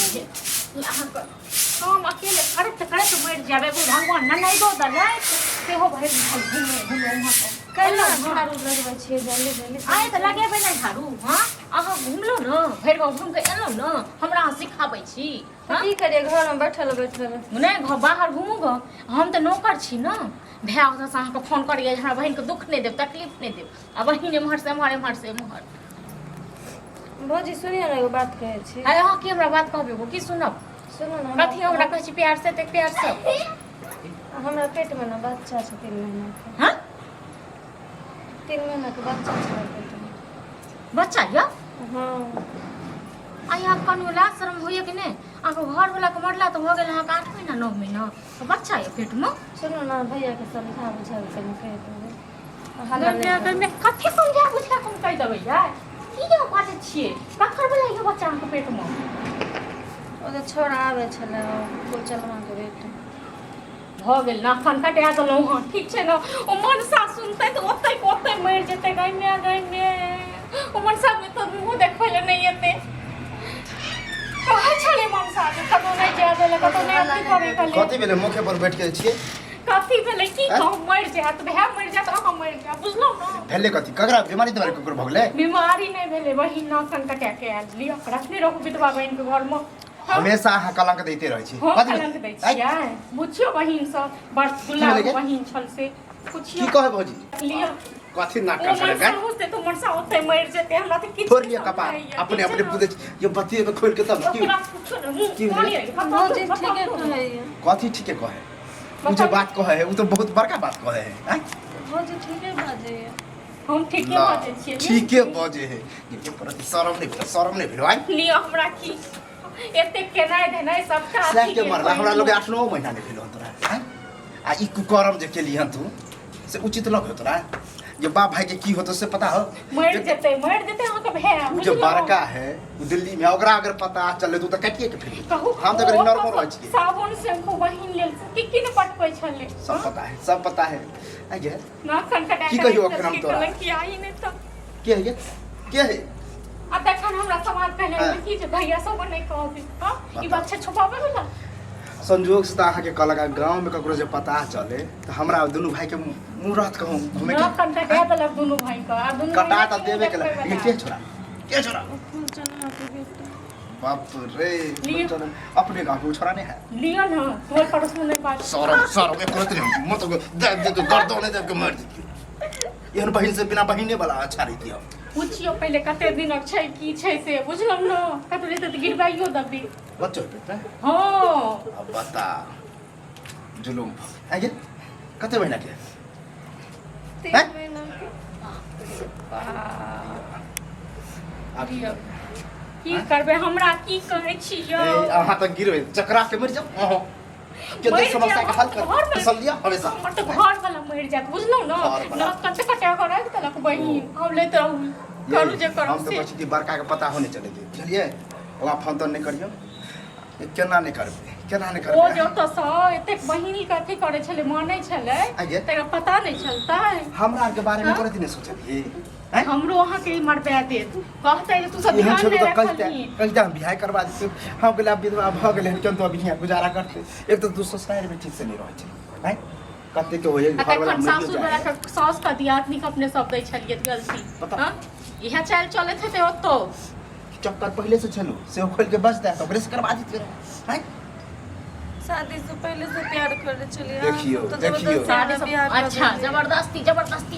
हम अकेले करत मर जाबे भगवान नहीं दो दले से हो भाई घूमे वहां कैला झाड़ू लगबै छियै जल्दी जल्दी आए त लगेबे नहीं झाड़ू हां अहाँ घुमलो न भरि गाँव घूम के एलो न हमरा सिखाबै छी की करिए घर में बैठल नहीं घर बाहर घूमू ग हम तो नौकर छी न भाय ओतऽ से अहाँके फोन करिए हमरा बहन के दुख नहीं देब तकलीफ नहीं देब आ बहिन एम्हर से एम्हर भौजी सुनिए ना एगो बात कहै छी अरे अहाँ की हमरा बात कहबे की सुनब सुनो ना कथी हमरा कहै छी प्यार से ते प्यार से हमरा पेट में ना बच्चा छै 3 महीना के हां 3 महीना के बच्चा छै पेट में बच्चा या हां आया कनु ला शर्म होइए कि नहीं आको घर वाला के मरला तो हो गेल अहाँ 8 महीना 9 महीना तो बच्चा है पेट में सुनो ना भैया के समझा बुझा के कह देबै मैं कथी समझा बुझा के कह देबै यार की के बात छिए कखर वाला ये बच्चा के पेट में ओ तो छोड़ा आवे छले को चलमा के बेटा भ गेल नाखन कटा देलौ हां ठीक छै न ओ मनसा सुनतै त ओतै मर जेतै गइमे ओ मनसा में तो मुंह देखै ले नहीं एते कहाँ छले मनसा के कतो नहीं जा देले कतो नहीं अथी करे कले कथी भेले मुखे पर बैठ के छिए कथी भेले की कहू मर जात भै मर जात अहाँ मर जा बुझलो न भेले कथी ककरा बीमारी तुम्हारे कुकुर भगले बीमारी नहीं भेले वही नाखन कटा के आल लियो रखने रहू विधवा बहन के घर में हमेशा अहाँ कलंक दैते रहै छी कलंक दै छियै बुझियो बहिन सब बड़ गुलाब बहिन छल से पुछियो की कहै भौजी लियो कथी ना कर सकेगा से तो मनसा ओते मर जेते हमरा त किछ थोड़ी कपा अपने पूछे ये बत्ती में खोल के तब की भौजी ठीक है कहै कथी ठीक है कहे मुझे बात कहे है वो तो बहुत बड़का बात कहे है भौजी ठीक है बाजे हम ठीक है बाजे छियै ठीक है बाजे है ये पर शरम नहीं भेल आई लियो हमरा की एते केनाय देनाय सबका से के मरला हमरा लोग 8-9 महीना नहीं भेल तोरा हैं आ ई कुकरम जे केली हन तू से उचित लग तोरा ये बाप भाई के की होतो से पता हो मर जेते अहाँ के भै जो बड़का है वो दिल्ली में ओकरा अगर पता चले तू तो कटिए के फिर हम तो नॉर्मल रह छी साबुन शैम्पू बहिन लेल की न पटबै छले सब पता है आगे ना कनकटा की कहियो अकरम तोरा की आई ने तो के है के है अब देखन हमरा समाज पहले की जे भैया सब नहीं कहबी हां ई बात छै छुपावे वाला संजोग से अहाँ के कलगा गांव में ककरो जे पता चले तो हमरा दोनों भाई के मुहूर्त कहूं घूमे के कटा देलक दोनों भाई का आ दोनों कटा त देबे के ये के छोरा बाप रे अपने गांव के छोरा नहीं है लियो ना तोर पड़ोस में नहीं बात सर में करत नहीं मत दे गर्दन दे के मार दी एहन बहिन से बिना बहिने वाला अच्छा रही हो पूछियो पहले कते दिनक छै की छै से बुझलम न कते रहते त गिरबाइयो दबी बच्चो पे हां अब बता जुलुम आगे कते महीना के 3 महीना के की करबे हमरा की कहै छी यौ अहाँ त गिरबे चकरा के मर जाओ के दे समस्या के हल कर समझिया हमेशा हमर त घर वाला मर जात बुझलो न ना कते कटा कर रख तलक बहिन हम लेत रहू करू जे करू हम तो बच्ची बड़का के पता होने चले दे चलिए ओला फोन तो नहीं करियो केना नहीं करबे ओ जो तो स एते बहिनी के अथी करे छले मानै छले तेरा पता नहीं चलता हमरा के बारे में करत नहीं सोचलिए हमरो अहाँ के मरबे दे कहते जे तू सब ध्यान दे कहते हम बियाह करवा दे हम गेला विधवा भ गेले केन तो अभी यहाँ गुजारा करते एक तो दूसरा शहर में ठीक से नहीं रहै छै हैं कते के होय घर वाला सासुर वाला के सास का दियादनी के अपने सब दै छलिए गलती हां इहा चाल चलत है ओतो चक्कर पहले से चलो से खोल के बस दे तो ब्रेस करवा दी हैं शादी से पहले से प्यार करे चलिए देखियो अच्छा जबरदस्ती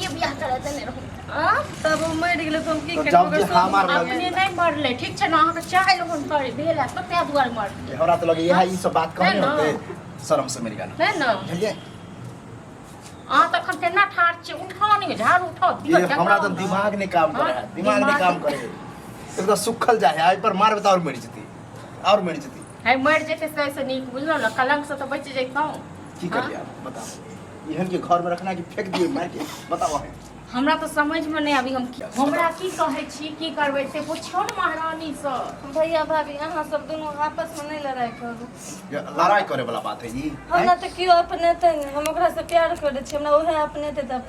बियाह करे देने रहू हां तब वो मर गेले तो हम की करबे हमार अपने नहीं मरले ठीक छै ना अहाँ के चाहे लोगन करे भेल है कते दुआर मर हमरा तो लगे यही सब बात कहने होते शर्म से मेरी गाना नहीं ना बुझलिए आ तखन केना ठाड़ छै उठा नहीं झाड़ उठा ये हमरा तो दिमाग नहीं काम करे एकदम सुखल जाए आई पर मार बता और मर जती है मर जेते से नहीं बुझलो ना कलंक से तो बच जइतौ की करिया बताओ इहन के घर में रखना कि फेंक दिए मार के बताओ है हमरा तो समझ में नहीं अभी हमरा की कहै छी की करबै से पूछियो न महारानी से भैया भाभी अहाँ सब दोनों आपस में नहीं लड़ाई करू लड़ाई करे वाला बात है ये हमरा तो क्यों अपने थे हम ओकरा से प्यार करे छी हमरा ओहे अपने थे त्यहाँ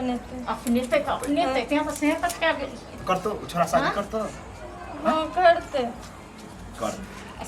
से तक क्या करतो छोरा शादी करतो हां करते कर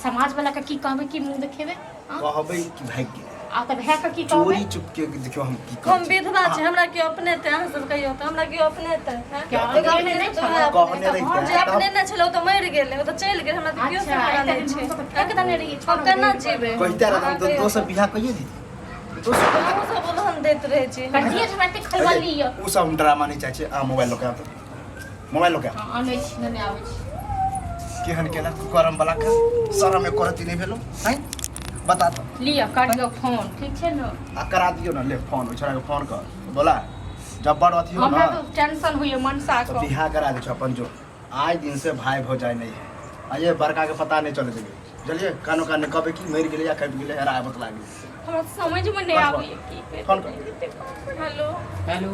समाज वाला का की कहबे की मुंह देखेबे कहबै कि भाग गेल आ त भए का की कहबे चोरी चुपके देखियो हम की हम विधवा छै हमरा के अपने ते अहाँ सब कहियो त हमरा के अपने ते क्या एगो अपने नहीं छलो? कहने रही घर जे अपने न छलो त मरि गेल ओ त चलि गेल हमरा त कियो अच्छा सहारा एक नहीं छै दिन नहीं रही हम केना जीबे कहते रह हम तो दोसर बियाह कहिए दीदी दोसर हम सब उलहन दैत रहे छी कहिए हमरा ते खलबली य उ सब ड्रामा नहीं चाहे आ मोबाइल लोके आ मोबाइल लोके आनै छी नहीं आबै छी केहन केला करम वाला का शरम में करती नहीं भेलो हैं बता तो लिया करियो फोन ठीक छै न आ करा दियो ना ले फोन ओ छोरा के फोन कर बोला जब बड़ अथी हो हमरा ना तो टेंशन होइए मनसा तो को बियाह करा दे अपन जो आज दिन से भाई भौजाई नहीं है आ ये बड़का के पता नहीं चले देबे चलिए कानो काने कबे की मर गेले या कब गेले हरा बतला गेले हमरा समझ में नहीं आबै की फोन कर हेलो हेलो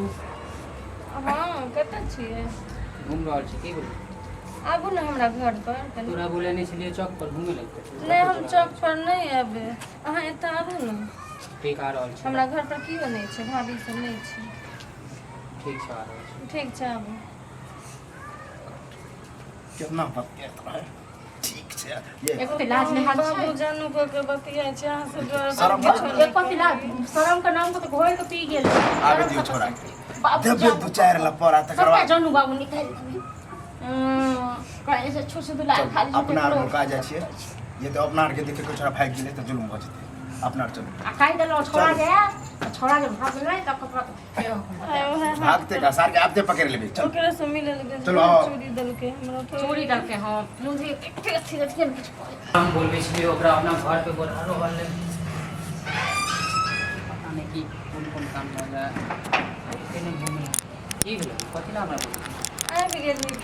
हां कतऽ छियै घूम रहल छी की बोल आबू ने हमरा घर पर कनी तोरा बोले नहीं छलिए चौक पर घूमे लगे नहीं हम चौक पर नहीं आबे अहाँ एतऽ आबू ने ठीक आ रहल छी हमरा घर पर की बनै छै भाभी सब नहीं छै ठीक छै आ रहल छी ठीक छै आबू कितना बतियात रहे ठीक छै ये एक तो लाज लिहाज छै बाबू जानू के बतिया छै अहाँ सब शरम एक पति लाज शरम का नाम को तो घोर के पी गेल आबे दियो छोरा देबे दो चार लपरा तकर सबका बाद जानू बाबू निकाल कहीं से छोट छोट लाल खाली अपना आर मुका जाइ छियै ये तो अपना आर के देखे के छोरा भाग गेले त जुलुम भ जेतै अपना आर चलू आ काई देलो छोड़ा गया छोड़ा के भाग गेलै तब कपड़ा भागते का सार के आपते पकड़ लेबे चल ओकरा से मिले लगे चलो, आओ। चोरी दलके हमरा तो चोरी करके हां मुझे एक अच्छी अच्छी कुछ हम बोलबे छलिए ओकरा अपना घर पे बोला रहल ले पता नहीं कि कौन काम कर रहा है केने घूमे की भेल कथि ना हमरा बोल आबि गेली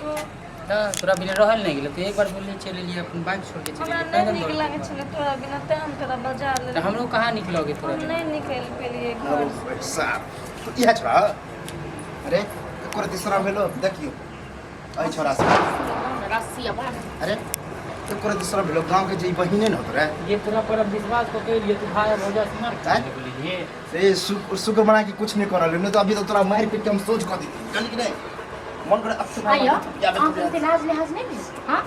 तो तोरा बिना रहल नहीं गेल तो एक बार बोलले चले लिए अपन बाइक छोड़ के चले हमरा गेल नहीं नीक लागे छले तोरा बिना ते हम तोरा बजा ले तो हमरो कहां निकलोगे तोरा हम बिना? नहीं निकल पेलिए घर से। सार इहा छोरा अरे कोर तीसरा भेलो देखियो आई छोरा से रस्सी अब अरे तो कोर तीसरा भेलो गांव के जे बहिने न होत रे ये तोरा पर अब विश्वास को के लिए तू भाई भौजा से मार हैं? के बोलिए से शुक्र बना के कुछ नहीं करल नहीं तो अभी तो तोरा मार पीट के हम सोच क दी चल कि नहीं मन करे अब से आयो आंखों के लाज लिहाज नहीं मिल हां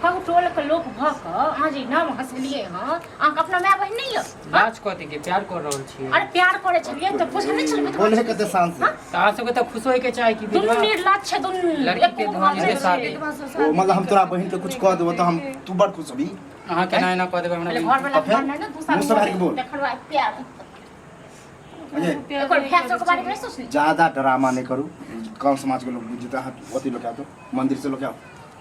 कहू टोल के लोग भक आज नाम हंसलिए हां आंख अपना माय बहन नहीं है लाज कथि के प्यार कर रहल छी अरे प्यार करे छलिए तो पूछ नहीं छलिए बोले कते शान से ता सबके तो खुश होय के चाहे कि दुनु विधवा निर्लाज छे दुनु लड़की के धन के साथ ओ मतलब हम तोरा बहिन के कुछ कह देबो तो हम तू बड़ खुश होबी अहाँ के ना कह देबै पहले हमरा घर वाला फिर? मानना ना दूसरा मुँह से बाहर के बोल। देखलवा प्यार अजय एकर भैंसों के बारे में सोच ज्यादा ड्रामा नहीं करू गांव समाज के लोग बुझता है ओती लोग आओ तो मंदिर से लोग आओ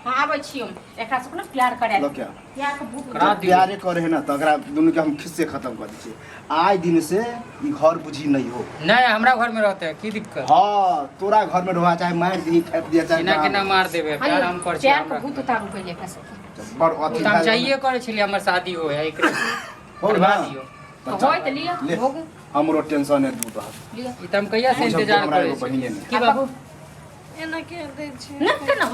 हां आबै छी हम एकरा से कोनो प्यार करे लोग क्या प्यार के भूख करा दियो। प्यारे करे है ना तो अगर दोनों के हम खिस्से खत्म कर दीजिए आज दिन से ई घर बुझी नहीं हो नहीं हमरा घर में रहते हैं की दिक्कत हाँ तोरा घर में रहा चाहे मार दी फेंक दिया चाहे केना केना मार देबे प्यार हम कर छी प्यार के हमरा भूत उतारू पहले एकरा से बड़ अथी हम चाहिए करे छलिए हमर शादी हो है एकरे हो करवा ना दियो तो होय त लिया ले भोग हमरो टेंशन है दूर रह लिया ई त हम कहिया से इंतजार हमरा करे एगो छी बहिने नहीं की बाबू एना के दै छी न केना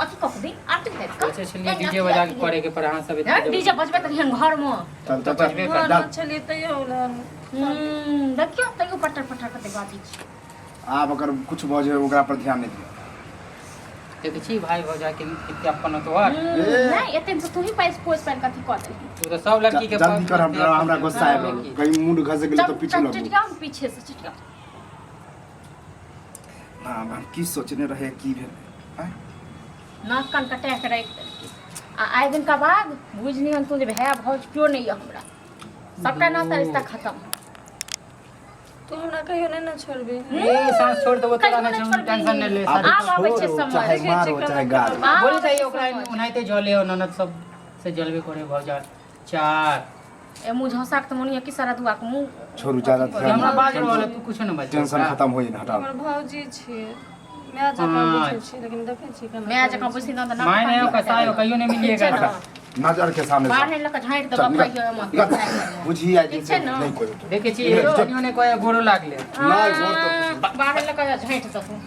अथी कह दी आरती है अच्छा छलिए डीजे बजा के करे के पर अहाँ सब डीजे बजबे त हम घर में चल तो बजबे कर। घर डाल में छलिए तैयो उलहन देखियो तैयो पटर पटर करते बाजी छी आप अगर कुछ बजे ओकरा पर ध्यान नहीं दियो देखे छी भाई भौजा के अपन तो हर नहीं एते से तू ही पैस पोस पैन कथी कह दे तू तो सब लड़की के जल्दी कर हमरा गुस्सा आए हाँ, कहीं मुंड घस गेले तो पीछे लगो चिटका पीछे से चिटका ना हम की सोचने रहे की भेल हैं? नाक कान कटा के राख देलकी आ आइ दिन का बाद बुझनी हम तू जे भैया भौज क्यों नहीं है हमरा सबका नाता रिश्ता खत्म तू हमरा कहियो नहीं ना छोड़बे ए सांस छोड़ दबो तोरा ना टेंशन नहीं ले आप आब आबै छै छोड़ो, समझ। चाहे मारो चाहे गाल बोल दई ओकरा उनाइते जले हो ननद सब से जलवे करे भौजा चार ए मुझ हंसा के मोनिया की सारा दुआ के मुंह छोड़ू ज्यादा ये हमरा बाज ध्यान रहल तू कुछ न बाज टेंशन खत्म होई ना हटाओ हमर भौजी छियै मैं जकां हाँ। बैठे छी लेकिन देखे छी केना मैं जका बुझी ना ना माय नहीं का सायो कहियो नहीं मिलिएगा ठीक है ना। नजर के सामने बाहर नहीं लगा झांट दबा कहियो मत बुझी आज ठीक छै ना? नहीं कोई देखे छी हीरो ने कोई गोरो लागले नहीं, गोर तो- बाहर लगा झांट दबा